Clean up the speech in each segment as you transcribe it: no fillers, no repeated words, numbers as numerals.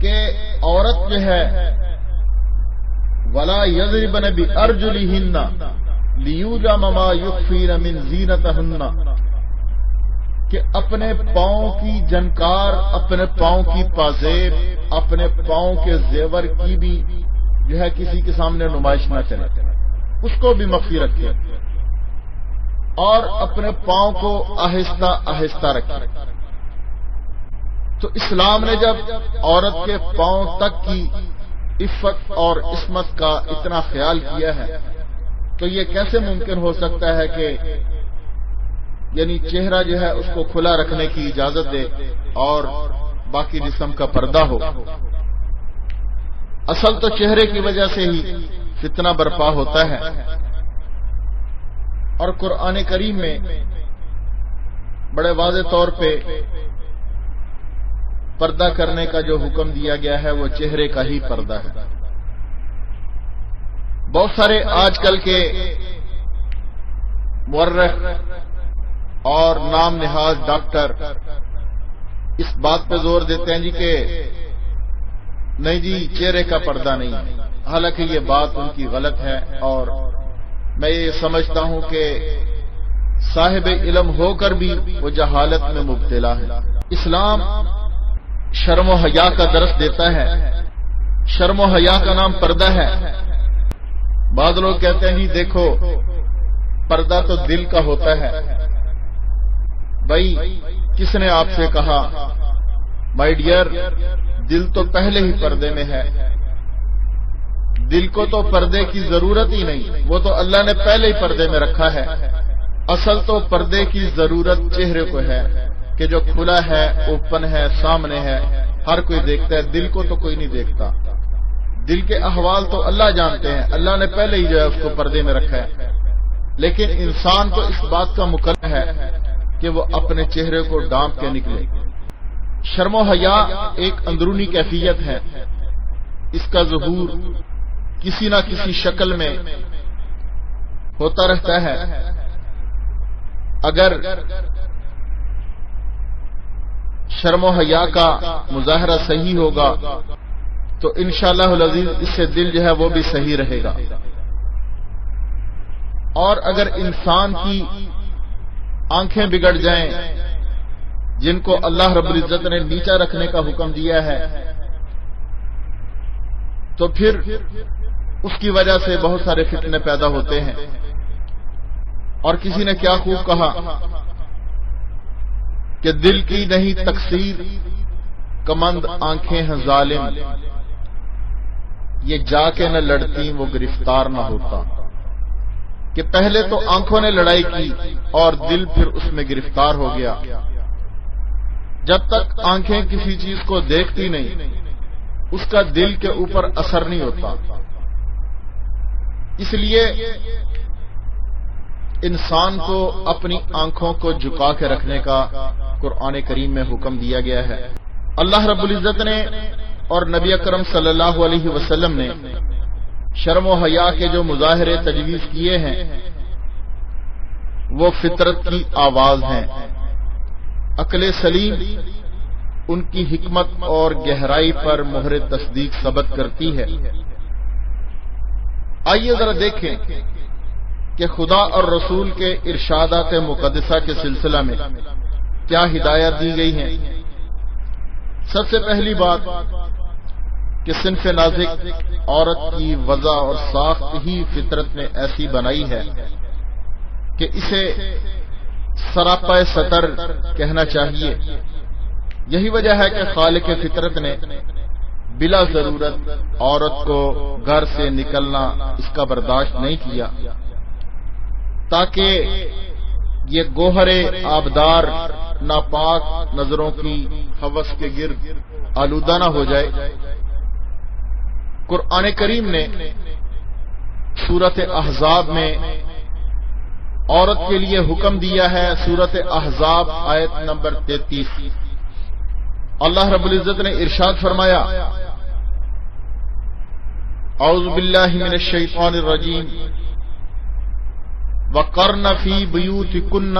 کہ عورت جو ہے وَلَا يَضْرِبْنَ بِأَرْجُلِهِنَّ لِيُعْلَمَ مَا يُخْفِينَ مِنْ زِينَتِهِنَّ، کہ اپنے پاؤں کی جنکار، اپنے پاؤں کی پازیب، اپنے پاؤں کے زیور کی بھی جو ہے کسی کے سامنے نمائش نہ چلے، اس کو بھی مخفی رکھے اور اپنے پاؤں کو آہستہ آہستہ رکھے۔ تو اسلام نے جب عورت کے پاؤں تک کی عفت اور عصمت کا اتنا خیال کیا ہے تو یہ کیسے ممکن ہو سکتا ہے کہ یعنی چہرہ جو ہے اس کو کھلا رکھنے کی اجازت دے اور باقی جسم کا پردہ ہو؟ اصل تو چہرے کی وجہ سے ہی فتنہ برپا ہوتا ہے، اور قرآن کریم میں بڑے واضح طور پہ پردہ کرنے کا جو حکم دیا گیا ہے وہ چہرے کا ہی پردہ ہے۔ بہت سارے آج کل کے مورخ اور نام نہاد ڈاکٹر اس بات پہ زور دیتے ہیں جی کہ نہیں جی چہرے کا پردہ نہیں، حالانکہ یہ بات ان کی غلط ہے، اور میں یہ سمجھتا ہوں کہ صاحب علم ہو کر بھی وہ جہالت میں مبتلا ہے۔ اسلام شرم و حیا کا درس دیتا ہے، شرم و حیا کا نام پردہ ہے۔ بعض لوگ کہتے ہیں جی دیکھو پردہ تو دل کا ہوتا ہے۔ بھائی کس نے آپ سے کہا؟ مائی ڈیئر، دل تو پہلے ہی پردے میں ہے، دل کو تو پردے کی ضرورت ہی نہیں، وہ تو اللہ نے پہلے ہی پردے میں رکھا ہے۔ اصل تو پردے کی ضرورت چہرے کو ہے کہ جو کھلا ہے، اوپن ہے، سامنے ہے، ہر کوئی دیکھتا ہے، دل کو تو کوئی نہیں دیکھتا۔ دل کے احوال تو اللہ جانتے ہیں، اللہ نے پہلے ہی جو ہے اس کو پردے میں رکھا ہے، لیکن انسان کو اس بات کا مکلف ہے کہ وہ اپنے چہرے کو ڈانپ کے نکلے۔ شرم و حیا ایک اندرونی کیفیت ہے، اس کا ظہور کسی نہ کسی شکل میں ہوتا رہتا ہے۔ اگر شرم و حیا کا مظاہرہ صحیح ہوگا تو انشاءاللہ العزیز اس سے دل جو ہے وہ بھی صحیح رہے گا، اور اگر انسان کی آنکھیں بگڑ جائیں جن کو اللہ رب العزت نے نیچا رکھنے کا حکم دیا ہے تو پھر اس کی وجہ سے بہت سارے فتنے پیدا ہوتے ہیں۔ اور کسی نے کیا خوب کہا کہ دل کی نہیں تقصیر، کمند آنکھیں ہیں ظالم، یہ جا کے نہ لڑتی وہ گرفتار نہ ہوتا۔ کہ پہلے تو آنکھوں نے لڑائی کی اور دل پھر اس میں گرفتار ہو گیا۔ جب تک آنکھیں کسی چیز کو دیکھتی نہیں اس کا دل کے اوپر اثر نہیں ہوتا۔ اس لیے انسان کو اپنی آنکھوں کو جھکا کے رکھنے کا قرآن کریم میں حکم دیا گیا ہے۔ اللہ رب العزت نے اور نبی اکرم صلی اللہ علیہ وسلم نے شرم و حیا کے جو مظاہرے تجویز کیے ہیں وہ فطرت کی آواز ہیں۔ عقل سلیم ان کی حکمت اور گہرائی پر مہر تصدیق ثبت کرتی ہے۔ آئیے ذرا دیکھیں کہ خدا اور رسول کے ارشادات مقدسہ کے سلسلہ میں کیا ہدایت دی گئی ہیں۔ سب سے پہلی بات کہ صنف نازک عورت کی وضع اور ساخت ہی فطرت نے ایسی بنائی ہے کہ اسے سراپا سطر کہنا چاہیے۔ یہی وجہ ہے کہ خالق فطرت نے بلا ضرورت عورت کو گھر سے نکلنا اس کا برداشت نہیں کیا تاکہ یہ گوہر آبدار ناپاک نظروں کی ہوس کے گرد آلودہ نہ ہو جائے۔ قرآن کریم نے سورۃ احزاب میں عورت کے لیے حکم دیا ہے۔ سورۃ احزاب آیت نمبر 33 اللہ رب العزت نے ارشاد فرمایا، اعوذ باللہ من الشیطان الرجیم، وقرن فی بیوتکن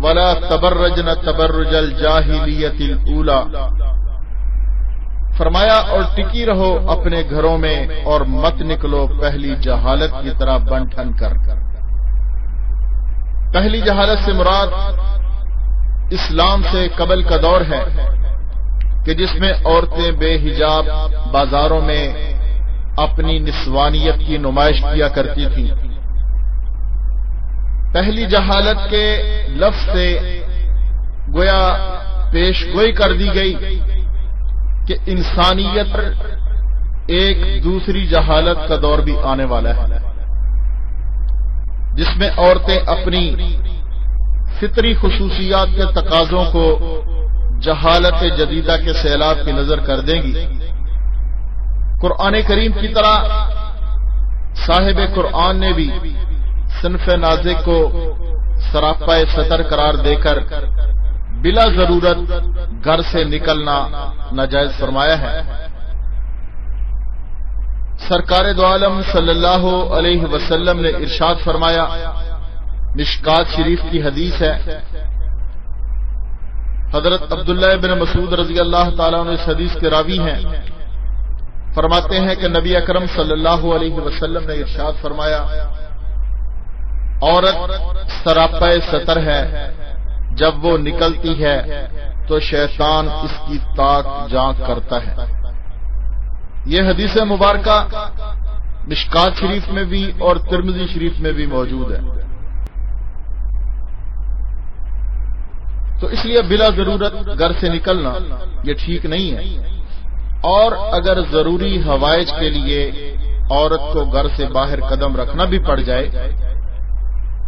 ولا تبرجن تبرج الجاہلیۃ الاولی فرمایا اور ٹکی رہو اپنے گھروں میں اور مت نکلو پہلی جہالت کی طرح بن ٹھن کر۔ پہلی جہالت سے مراد اسلام سے قبل کا دور ہے کہ جس میں عورتیں بے حجاب بازاروں میں اپنی نسوانیت کی نمائش کیا کرتی تھیں۔ پہلی جہالت کے لفظ سے گویا پیش گوئی کر دی گئی کہ انسانیت پر ایک دوسری جہالت کا دور بھی آنے والا ہے، جس میں عورتیں اپنی فطری خصوصیات کے تقاضوں کو جہالت جدیدہ کے سیلاب کی نظر کر دیں گی۔ قرآن کریم کی طرح صاحب قرآن نے بھی صنف نازک کو سراپا سطر قرار دے کر بلا ضرورت گھر سے نکلنا ناجائز فرمایا ہے۔ سرکار دو عالم صلی اللہ علیہ وسلم نے ارشاد فرمایا، مشکات شریف کی حدیث ہے، حضرت عبداللہ بن مسعود رضی اللہ تعالیٰ عنہ اس حدیث کے راوی ہیں، فرماتے ہیں کہ نبی اکرم صلی اللہ علیہ وسلم نے ارشاد فرمایا، عورت سراپا سطر ہے، جب وہ نکلتی ہے تو شیطان اس کی تاک جانک کرتا ہے۔ یہ حدیث مبارکہ مشکات شریف میں بھی اور ترمذی شریف میں بھی موجود ہے۔ تو اس لیے بلا ضرورت گھر سے نکلنا یہ ٹھیک نہیں ہے، اور اگر ضروری حوائج کے لیے عورت کو گھر سے باہر قدم رکھنا بھی پڑ جائے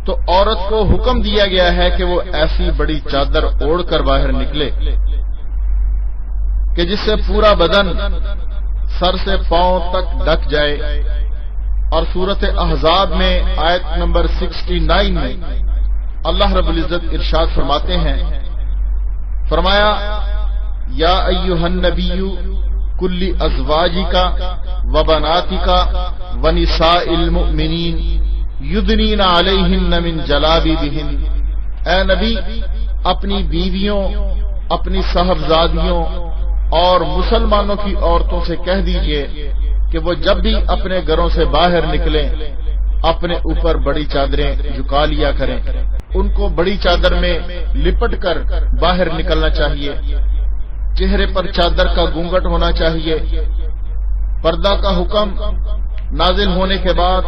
تو عورت کو حکم دیا گیا ہے کہ وہ ایسی بڑی چادر اوڑھ کر باہر نکلے کہ جس سے پورا بدن سر سے پاؤں تک ڈھک جائے۔ اور سورۃ احزاب میں آیت نمبر 69 میں اللہ رب العزت ارشاد فرماتے ہیں، فرمایا یا ایھا النبی کل ازواجک وبناتک ونساء المؤمنین یدنین علیہن من جلابیبہن، اے نبی اپنی بیویوں، اپنی صاحبزادیوں اور مسلمانوں کی عورتوں سے کہہ دیجئے کہ وہ جب بھی اپنے گھروں سے باہر نکلیں اپنے اوپر بڑی چادریں جھکا لیا کریں، ان کو بڑی چادر میں لپٹ کر باہر نکلنا چاہیے، چہرے پر چادر کا گھونگھٹ ہونا چاہیے۔ پردہ کا حکم نازل ہونے کے بعد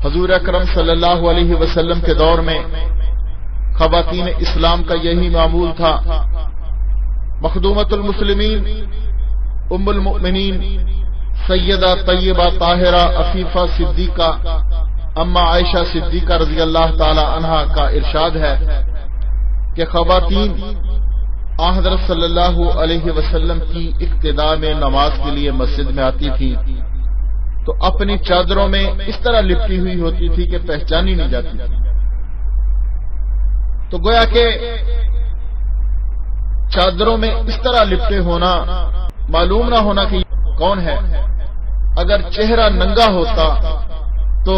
حضور اکرم صلی اللہ علیہ وسلم کے دور میں خواتین اسلام کا یہی معمول تھا۔ مخدومۃ المسلمین ام المؤمنین سیدہ طیبہ طاہرہ عفیفہ صدیقہ اما عائشہ صدیقہ رضی اللہ تعالی عنہا کا ارشاد ہے کہ خواتین حضرت صلی اللہ علیہ وسلم کی اقتداء میں نماز کے لیے مسجد میں آتی تھی تو اپنی چادروں میں اس طرح لپٹی ہوئی ہوتی تھی کہ پہچانی نہیں جاتی تھی۔ تو گویا کہ چادروں میں اس طرح لپٹے ہونا، معلوم نہ ہونا کہ کون ہے، اگر چہرہ ننگا ہوتا تو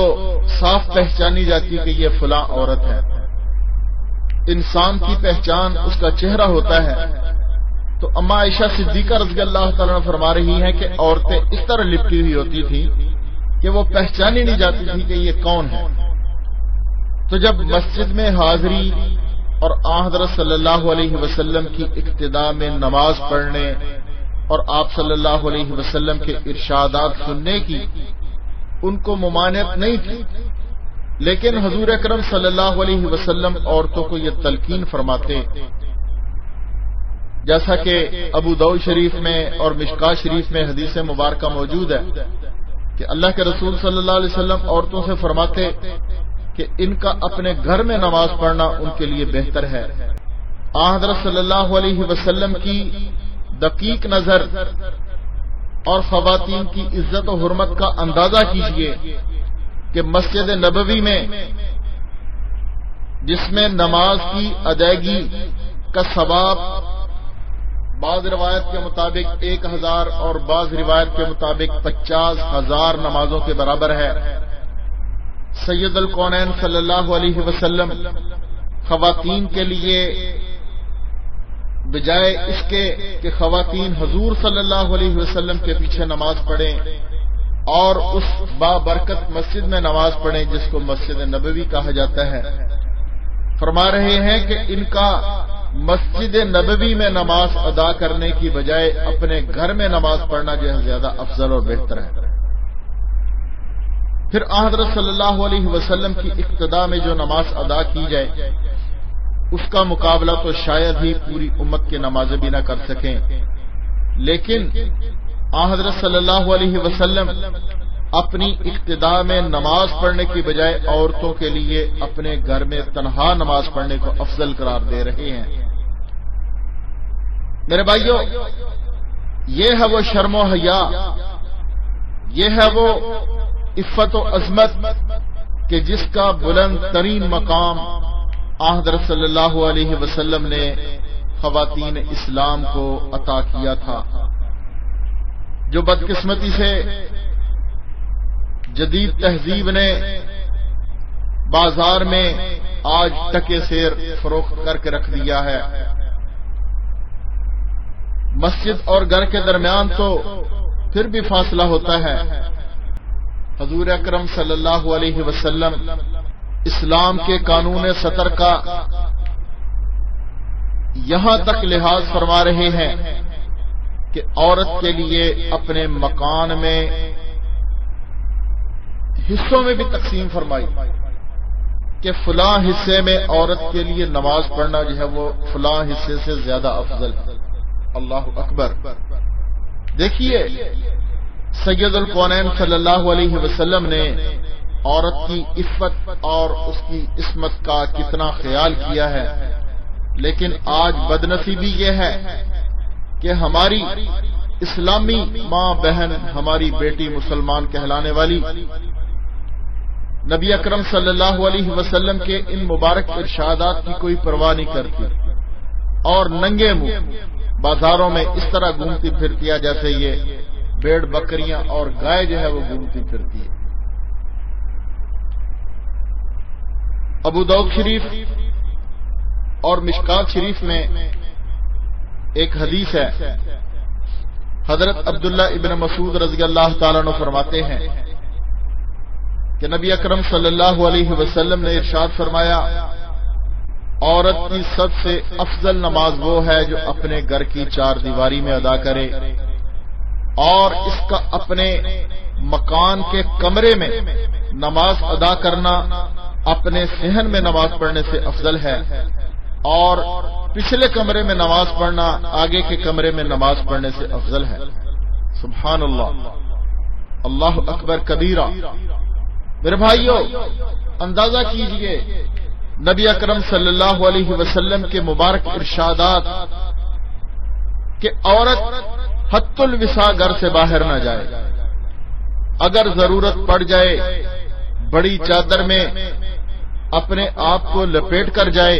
صاف پہچانی جاتی کہ یہ فلاں عورت ہے۔ انسان کی پہچان اس کا چہرہ ہوتا ہے۔ تو اما عائشہ صدیقہ رضی اللہ تعالیٰ عنہ فرما رہی ہیں کہ عورتیں اس طرح لپٹی ہوئی ہوتی تھیں کہ وہ پہچانی نہیں جاتی تھی کہ یہ کون ہے۔ تو جب مسجد میں حاضری اور حضرت صلی اللہ علیہ وسلم کی اقتداء میں نماز پڑھنے اور آپ صلی اللہ علیہ وسلم کے ارشادات سننے کی ان کو ممانعت نہیں تھی، لیکن حضور اکرم صلی اللہ علیہ وسلم عورتوں کو یہ تلقین فرماتے، جیسا کہ ابو داؤد شریف میں اور مشکات شریف میں حدیث مبارکہ موجود ہے کہ اللہ کے رسول صلی اللہ علیہ وسلم عورتوں سے فرماتے کہ ان کا اپنے گھر میں نماز پڑھنا ان کے لیے بہتر ہے۔ حضرت صلی اللہ علیہ وسلم کی دقیق نظر اور خواتین کی عزت و حرمت کا اندازہ کیجئے کہ مسجد نبوی میں جس میں نماز کی ادائیگی کا ثواب بعض روایت کے مطابق 1000 اور بعض روایت کے مطابق 50,000 نمازوں کے برابر ہے، سید الکونین صلی اللہ علیہ وسلم خواتین کے لیے بجائے اس کے کہ خواتین حضور صلی اللہ علیہ وسلم کے پیچھے نماز پڑھیں اور اس بابرکت مسجد میں نماز پڑھیں جس کو مسجد نبوی کہا جاتا ہے، فرما رہے ہیں کہ ان کا مسجد نبوی میں نماز ادا کرنے کی بجائے اپنے گھر میں نماز پڑھنا جو ہے زیادہ افضل اور بہتر ہے۔ پھر حضرت صلی اللہ علیہ وسلم کی اقتداء میں جو نماز ادا کی جائے اس کا مقابلہ تو شاید ہی پوری امت کے نمازیں بھی نہ کر سکیں، لیکن حضرت صلی اللہ علیہ وسلم اپنی اقتداء میں نماز پڑھنے کی بجائے عورتوں کے لیے اپنے گھر میں تنہا نماز پڑھنے کو افضل قرار دے رہے ہیں۔ میرے بھائیو، یہ ہے وہ شرم و حیا، یہ ہے وہ عفت و عظمت کہ جس کا بلند ترین مقام حضرت صلی اللہ علیہ وسلم نے خواتین اسلام کو عطا کیا تھا، جو بدقسمتی سے جدید تہذیب نے بازار میں آج ٹکے سیر فروخت کر کے رکھ دیا ہے۔ مسجد اور گھر کے درمیان تو پھر بھی فاصلہ ہوتا ہے، حضور اکرم صلی اللہ علیہ وسلم اسلام کے قانون سطر کا یہاں تک لحاظ فرما رہے ہیں کہ عورت کے لیے اپنے مکان میں حصوں میں بھی تقسیم فرمائی کہ فلاں حصے میں عورت کے لیے نماز پڑھنا جو ہے وہ فلاں حصے سے زیادہ افضل ہے۔ اللہ اکبر! دیکھیے سید الکونین صلی اللہ علیہ وسلم نے عورت کی عفت اور اس کی عصمت کا کتنا خیال کیا ہے، لیکن آج بدنصیبی یہ ہے کہ ہماری اسلامی ماں بہن، ہماری بیٹی مسلمان کہلانے والی نبی اکرم صلی اللہ علیہ وسلم کے ان مبارک ارشادات کی کوئی پرواہ نہیں کرتی اور ننگے منہ بازاروں میں اس طرح گھومتی پھرتی ہے جیسے یہ بھیڑ بکریاں اور گائے جو ہے وہ گھومتی پھرتی ہے۔ ابو داؤد شریف اور مشکات شریف میں ایک حدیث ہے، حضرت عبداللہ ابن مسعود رضی اللہ تعالیٰ عنہ فرماتے ہیں کہ نبی اکرم صلی اللہ علیہ وسلم نے ارشاد فرمایا، عورت کی سب سے افضل نماز وہ ہے جو اپنے گھر کی چار دیواری میں ادا کرے، اور اس کا اپنے مکان کے کمرے میں نماز ادا کرنا اپنے صحن میں نماز پڑھنے سے افضل ہے، اور پچھلے کمرے میں نماز پڑھنا آگے کے کمرے میں نماز پڑھنے سے افضل ہے۔ سبحان اللہ، اللہ اکبر کبیرہ۔ میرے بھائیو، اندازہ کیجئے نبی اکرم صلی اللہ علیہ وسلم کے مبارک ارشادات کہ عورت حت الوسع گھر سے باہر نہ جائے، اگر ضرورت پڑ جائے بڑی چادر میں اپنے آپ کو لپیٹ کر جائے،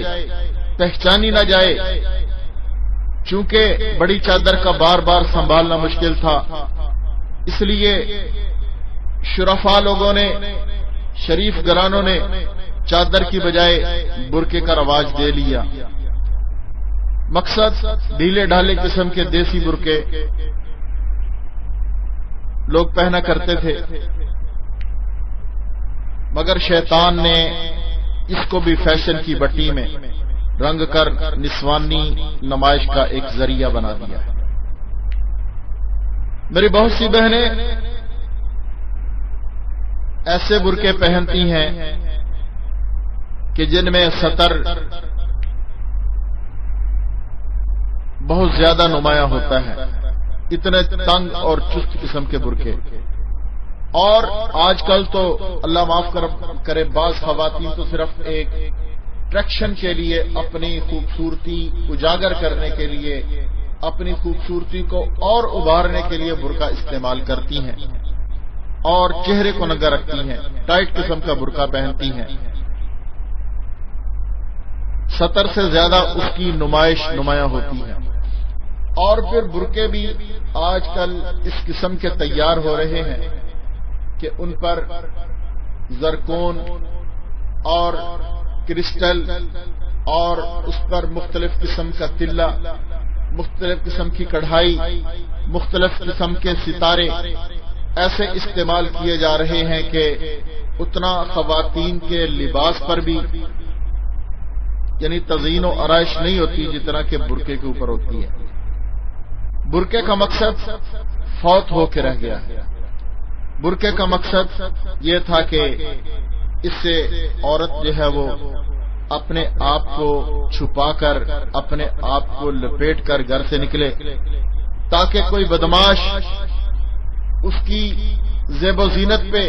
پہچانی نہ جائے، چونکہ بڑی چادر کا بار بار سنبھالنا مشکل تھا، اس لیے شرفاء لوگوں نے، شریف گھرانوں نے چادر کی بجائے برقعے کا رواج دے لیا۔ مقصد ڈھیلے ڈھالے قسم کے دیسی برقعے لوگ پہنا کرتے تھے، مگر شیطان نے اس کو بھی فیشن کی بٹی میں رنگ کر نسوانی نمائش کا ایک ذریعہ بنا دیا۔ میری بہت سی بہنیں ایسے برقعے پہنتی ہیں کہ جن میں سطر بہت زیادہ نمایاں ہوتا ہے، اتنے تنگ اور چست قسم کے برقعے۔ اور آج کل تو اللہ معاف کرے بعض خواتین تو صرف ایک اٹریکشن کے لیے، اپنی خوبصورتی اجاگر کرنے کے لیے، اپنی خوبصورتی کو اور ابھارنے کے لیے برقع استعمال کرتی ہیں اور چہرے کو ننگا رکھتی ہیں، ٹائٹ قسم کا برقع پہنتی ہیں، سطر سے زیادہ اس کی نمائش نمایاں ہوتی ہے۔ اور پھر برقعے بھی آج کل اس قسم کے تیار ہو رہے ہیں کہ ان پر زرکون اور کرسٹل اور اس پر مختلف قسم کا تلہ مختلف قسم کی کڑھائی، مختلف قسم کے ستارے ایسے استعمال کیے جا رہے ہیں کہ اتنا خواتین کے لباس پر بھی یعنی تزئین و آرائش نہیں ہوتی جتنا کہ برقعے کے اوپر ہوتی ہے۔ برقعے کا مقصد فوت ہو کے رہ گیا ہے۔ برقعے کا مقصد یہ تھا کہ اس سے عورت جو ہے وہ اپنے آپ کو چھپا کر، اپنے آپ کو لپیٹ کر گھر سے نکلے، تاکہ کوئی بدماش اس کی زیب و زینت پہ،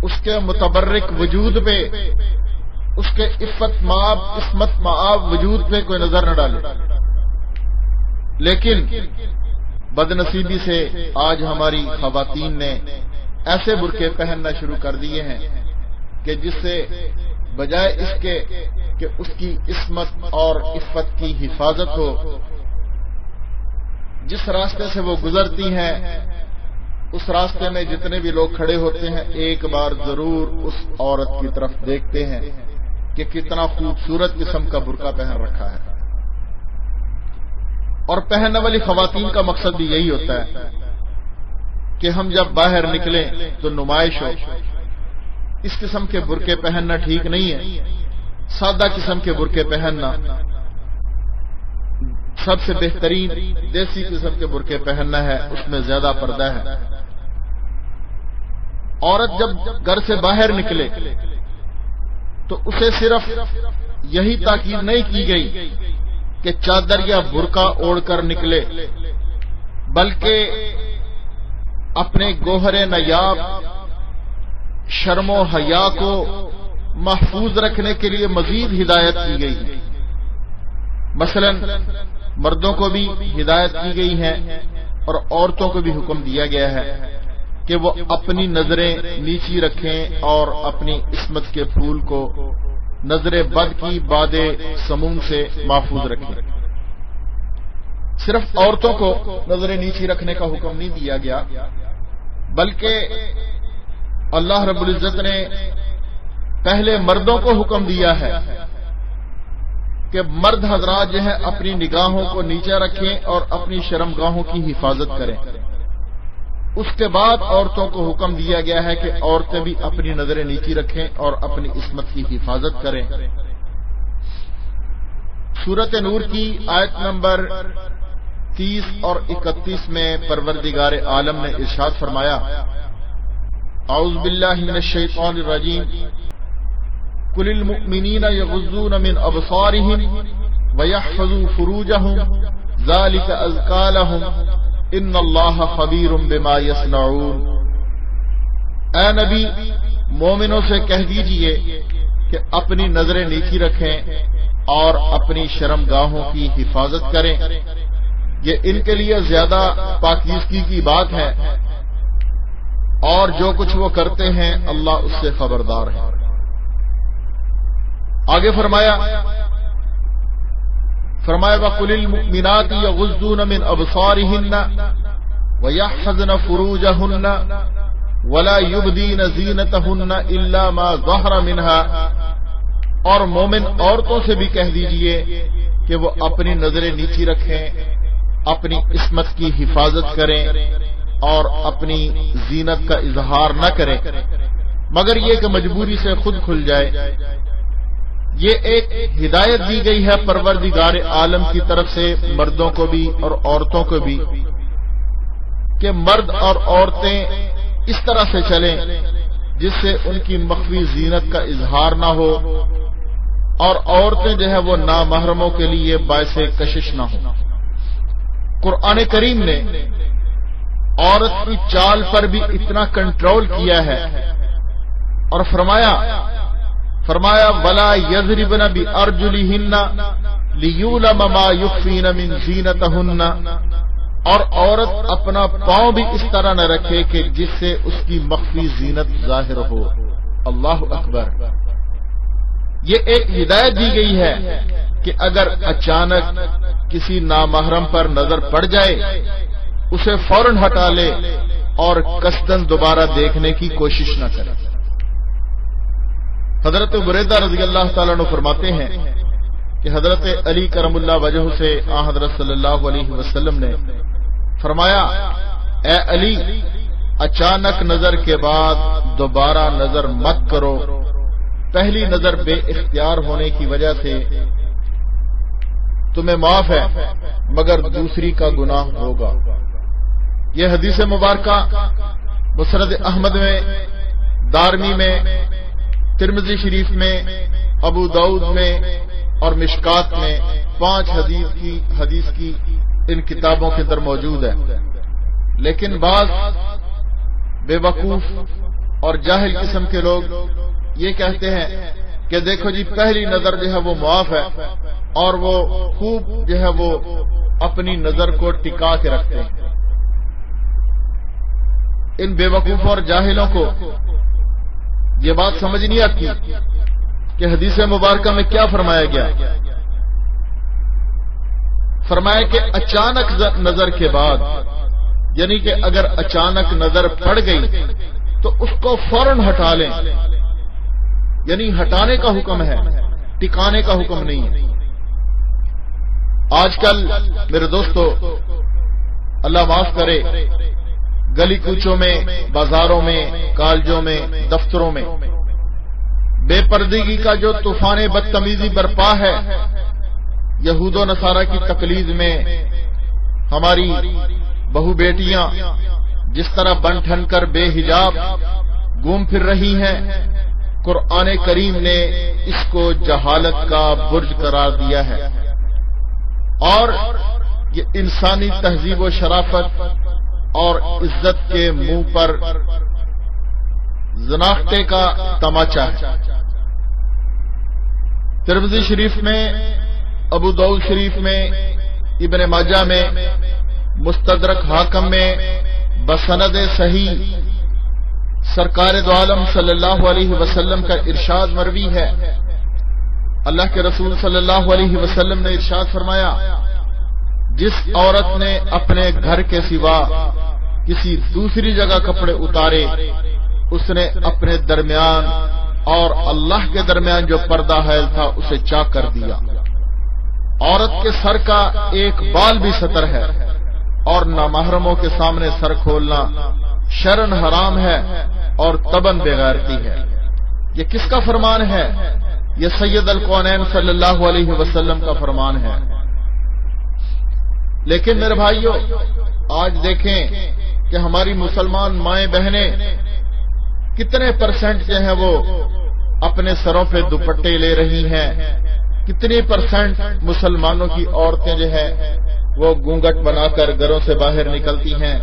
اس کے متبرک وجود پہ، اس کے عصمت مآب وجود پہ کوئی نظر نہ ڈالے۔ لیکن بد نصیبی سے آج ہماری خواتین نے ایسے برقعے پہننا شروع کر دیے ہیں کہ جس سے بجائے اس کے کہ اس کی عصمت اور عفت کی حفاظت ہو، جس راستے سے وہ گزرتی ہیں اس راستے میں جتنے بھی لوگ کھڑے ہوتے ہیں ایک بار ضرور اس عورت کی طرف دیکھتے ہیں کہ کتنا خوبصورت قسم کا برقع پہن رکھا ہے۔ اور پہننے والی خواتین کا مقصد بھی یہی ہوتا ہے کہ ہم جب باہر نکلیں تو نمائش ہو۔ اس قسم کے برقعے پہننا ٹھیک نہیں ہے۔ سادہ قسم کے برقعے پہننا، سب سے بہترین دیسی قسم کے برقعے پہننا ہے، اس میں زیادہ پردہ ہے۔ عورت جب گھر سے باہر نکلے تو اسے صرف یہی تاکید نہیں کی گئی کہ چادر یا برقع اوڑھ کر نکلے، بلکہ اپنے گوہر نیاب شرم و حیا کو محفوظ رکھنے کے لیے مزید ہدایت کی گئی ہے۔ مثلا مردوں کو بھی ہدایت کی گئی ہے اور عورتوں کو بھی حکم دیا گیا ہے کہ وہ اپنی نظریں نیچی رکھیں اور اپنی عصمت کے پھول کو نظر بد کی باد سموم سے محفوظ رکھیں۔ صرف عورتوں کو نظریں نیچی رکھنے کا حکم نہیں دیا گیا، بلکہ اللہ رب العزت نے پہلے مردوں کو حکم دیا ہے کہ مرد حضرات جو ہے اپنی نگاہوں کو نیچے رکھیں اور اپنی شرمگاہوں کی حفاظت کریں۔ اس کے بعد عورتوں کو حکم دیا گیا ہے کہ عورتیں بھی اپنی نظریں نیچی رکھیں اور اپنی عصمت کی حفاظت کریں۔ سورۃ نور کی آیت نمبر 30 اور 31 میں پروردگار عالم نے ارشاد فرمایا، اعوذ باللہ من الشیطان الرجیم، قل المؤمنین یغضون من ابصارهم ویحفظوا فروجهم ذلک ازکی لهم ان اللہ خبیر بما یصنعون۔ اے نبی، مومنوں سے کہہ دیجئے کہ اپنی نظریں نیچی رکھیں اور اپنی شرمگاہوں کی حفاظت کریں، یہ ان کے لیے زیادہ پاکیزگی کی بات ہے، اور جو کچھ وہ کرتے ہیں اللہ اس سے خبردار ہے۔ آگے فرمایا وَقُلِ الْمُؤْمِنَاتِ يَغُضُّضْنَ مِنْ أَبْصَارِهِنَّ وَيَحْفَظْنَ فُرُوجَهُنَّ وَلَا يُبْدِينَ زِينَتَهُنَّ إِلَّا مَا ظَهَرَ مِنْهَا، اور مومن عورتوں سے بھی کہہ دیجئے کہ وہ اپنی نظریں نیچی رکھیں، اپنی عصمت کی حفاظت کریں اور اپنی زینت کا اظہار نہ کریں مگر یہ کہ مجبوری سے خود کھل جائے۔ یہ ایک ہدایت دی گئی ہے پروردگار عالم کی طرف سے مردوں کو بھی اور عورتوں کو بھی کہ مرد اور عورتیں اس طرح سے چلیں جس سے ان کی مخفی زینت کا اظہار نہ ہو، اور عورتیں جو ہے وہ نامحرموں کے لیے باعث کشش نہ ہوں۔ قرآن کریم نے عورت کی چال پر بھی اتنا کنٹرول کیا ہے اور فرمایا وَلَا يَضْرِبْنَ بِأَرْجُلِهِنَّ لِيُعْلَمَ مَا يُخْفِينَ مِنْ زِينَتَهُنَّ، اور عورت اپنا پاؤں بھی اس طرح نہ رکھے کہ جس سے اس کی مخفی زینت ظاہر ہو۔ اللہ اکبر۔ یہ ایک ہدایت دی گئی ہے کہ اگر اچانک کسی نامحرم پر نظر پڑ جائے اسے فوراً ہٹا لے اور قصداً دوبارہ دیکھنے کی کوشش نہ کرے۔ حضرت بریدہ رضی اللہ تعالیٰ عنہ فرماتے ہیں کہ حضرت علی کرم اللہ وجہ سے حضرت صلی اللہ علیہ وسلم نے فرمایا، اے علی، اچانک نظر کے بعد دوبارہ نظر مت کرو، پہلی نظر بے اختیار ہونے کی وجہ سے تمہیں معاف ہے، مگر دوسری کا گناہ ہوگا۔ یہ حدیث مبارکہ مسند احمد میں، دارمی میں، ترمذی شریف میں، ابو داؤد میں اور مشکات میں 5 حدیث کی ان کتابوں کے اندر موجود ہے۔ لیکن بعض بے وقوف اور جاہل قسم کے لوگ یہ کہتے ہیں کہ دیکھو جی، پہلی نظر جو ہے وہ معاف ہے، اور وہ خوب جو ہے وہ اپنی نظر کو ٹکا کے رکھتے ہیں۔ ان بے وقوفوں اور جاہلوں کو یہ بات سمجھ نہیں آتی کہ حدیث مبارکہ میں کیا فرمایا گیا۔ فرمایا کہ اچانک نظر کے بعد، یعنی کہ اگر اچانک نظر پڑ گئی تو اس کو فوراً ہٹا لیں، یعنی ہٹانے کا حکم ہے، ٹکانے کا حکم نہیں ہے۔ آج کل میرے دوستو، اللہ معاف کرے، گلی کوچوں میں، بازاروں میں، کالجوں میں، دفتروں میں بے پردگی کا جو طوفان بدتمیزی برپا ہے، یہود و نصارہ کی تقلید میں ہماری بہو بیٹیاں جس طرح بن ٹھن کر بے حجاب گھوم پھر رہی ہیں، قرآن کریم نے اس کو جہالت کا برج قرار دیا ہے، اور یہ انسانی تہذیب و شرافت اور عزت کے منہ پر زناختے کا تماچا ہے۔ ترمذی شریف میں، ابو داؤد شریف میں، ابن ماجہ میں، مستدرک حاکم میں بسند صحیح سرکار دو عالم صلی اللہ علیہ وسلم کا ارشاد مروی ہے۔ اللہ کے رسول صلی اللہ علیہ وسلم نے ارشاد فرمایا، جس عورت نے اپنے گھر کے سوا کسی دوسری جگہ کپڑے اتارے، اس نے اپنے درمیان اور اللہ کے درمیان جو پردہ حائل تھا اسے چاک کر دیا۔ عورت کے سر کا ایک بال بھی ستر ہے، اور نامحرموں کے سامنے سر کھولنا شرعاً حرام ہے اور طبعاً بےغیرتی ہے۔ یہ کس کا فرمان ہے؟ یہ سید الکونین صلی اللہ علیہ وسلم کا فرمان ہے۔ لیکن میرے بھائیوں، آج دیکھیں کہ ہماری مسلمان مائیں بہنیں کتنے پرسنٹ جو ہیں وہ اپنے سروں پہ دوپٹے لے رہی ہیں، کتنی پرسنٹ مسلمانوں کی عورتیں جو ہے وہ گونگٹ بنا کر گھروں سے باہر نکلتی ہیں،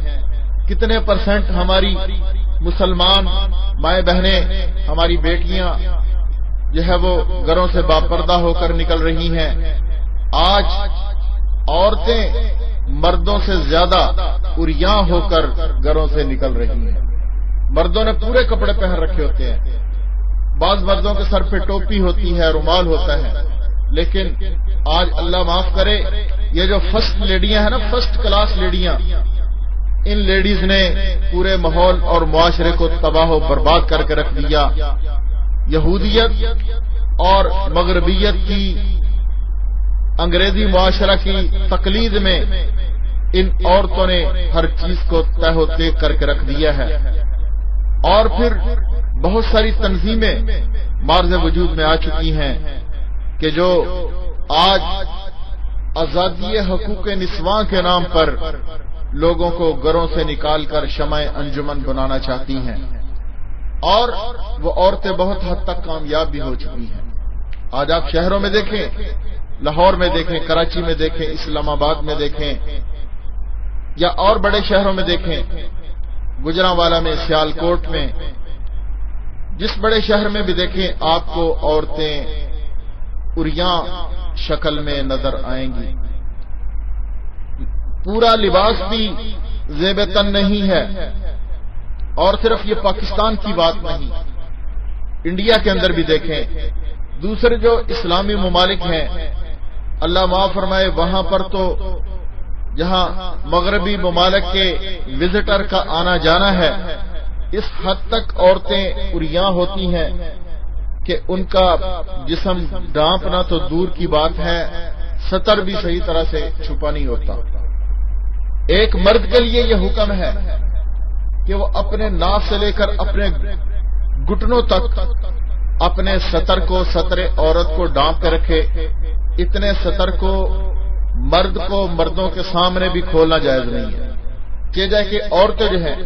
کتنے پرسنٹ ہماری مسلمان مائیں بہنیں، ہماری بیٹیاں جو ہے وہ گھروں سے باپردہ ہو کر نکل رہی ہیں۔ آج عورتیں مردوں سے زیادہ عریاں ہو کر گھروں سے نکل رہی ہیں۔ مردوں نے پورے کپڑے پہن رکھے ہوتے ہیں، بعض مردوں کے سر پہ ٹوپی ہوتی ہے، رومال ہوتا ہے، لیکن آج اللہ معاف کرے، یہ جو فرسٹ لیڈیاں ہیں نا، فرسٹ کلاس لیڈیاں، ان لیڈیز نے پورے ماحول اور معاشرے کو تباہ و برباد کر کے رکھ دیا۔ یہودیت اور مغربیت کی، انگریزی معاشرہ کی تقلید میں ان عورتوں نے ہر چیز کو تہ و تیگ کر کے رکھ دیا ہے، اور پھر بہت ساری تنظیمیں مارز وجود میں آ چکی ہیں کہ جو آج آزادی حقوق نسواں کے نام پر لوگوں کو گھروں سے نکال کر شمع انجمن بنانا چاہتی ہیں، اور وہ عورتیں بہت حد تک کامیاب بھی ہو چکی ہیں۔ آج آپ شہروں میں دیکھیں، لاہور میں دیکھیں، کراچی میں دیکھیں، اسلام آباد میں دیکھیں، یا اور بڑے شہروں میں دیکھیں، گجرانوالہ میں، سیالکوٹ میں، جس بڑے شہر میں بھی دیکھیں، آپ کو عورتیں عریاں شکل میں نظر آئیں گی۔ پورا لباس بھی زیب تن نہیں ہے، اور صرف یہ پاکستان کی بات نہیں، انڈیا کے اندر بھی دیکھیں، دوسرے جو اسلامی ممالک ہیں، اللہ معاف فرمائے، وہاں پر تو جہاں مغربی ممالک کے وزٹر کا آنا جانا ہے، اس حد تک عورتیں عریاں ہوتی ہیں کہ ان کا جسم ڈانپنا تو دور کی بات ہے، ستر بھی صحیح طرح سے چھپا نہیں ہوتا۔ ایک مرد کے لیے یہ حکم ہے کہ وہ اپنے ناف سے لے کر اپنے گھٹنوں تک اپنے ستر کو، ستر عورت کو ڈانپ کے رکھے۔ اتنے ستر کو مرد کو مردوں کے سامنے بھی کھولنا جائز نہیں ہے، کہ جائے کہ عورتیں جو ہیں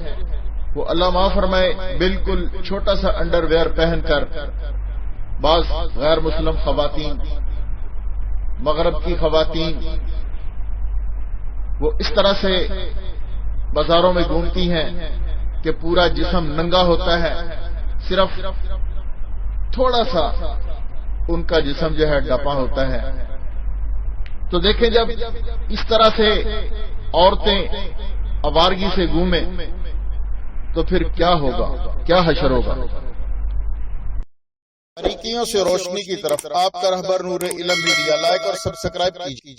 وہ اللہ معاف فرمائے بالکل چھوٹا سا انڈر ویئر پہن کر، بعض غیر مسلم خواتین، مغرب کی خواتین، وہ اس طرح سے بازاروں میں گھومتی ہیں کہ پورا جسم ننگا ہوتا ہے، صرف تھوڑا سا ان کا جسم جو ہے ڈپا ہوتا ہے۔ تو دیکھیں جب اس طرح سے عورتیں آوارگی سے گھومیں تو پھر کیا ہوگا، کیا حشر ہوگا۔ باریکیوں سے روشنی کی طرف آپ کا رہبر نور علم میڈیا، لائک اور سبسکرائب کیجیے۔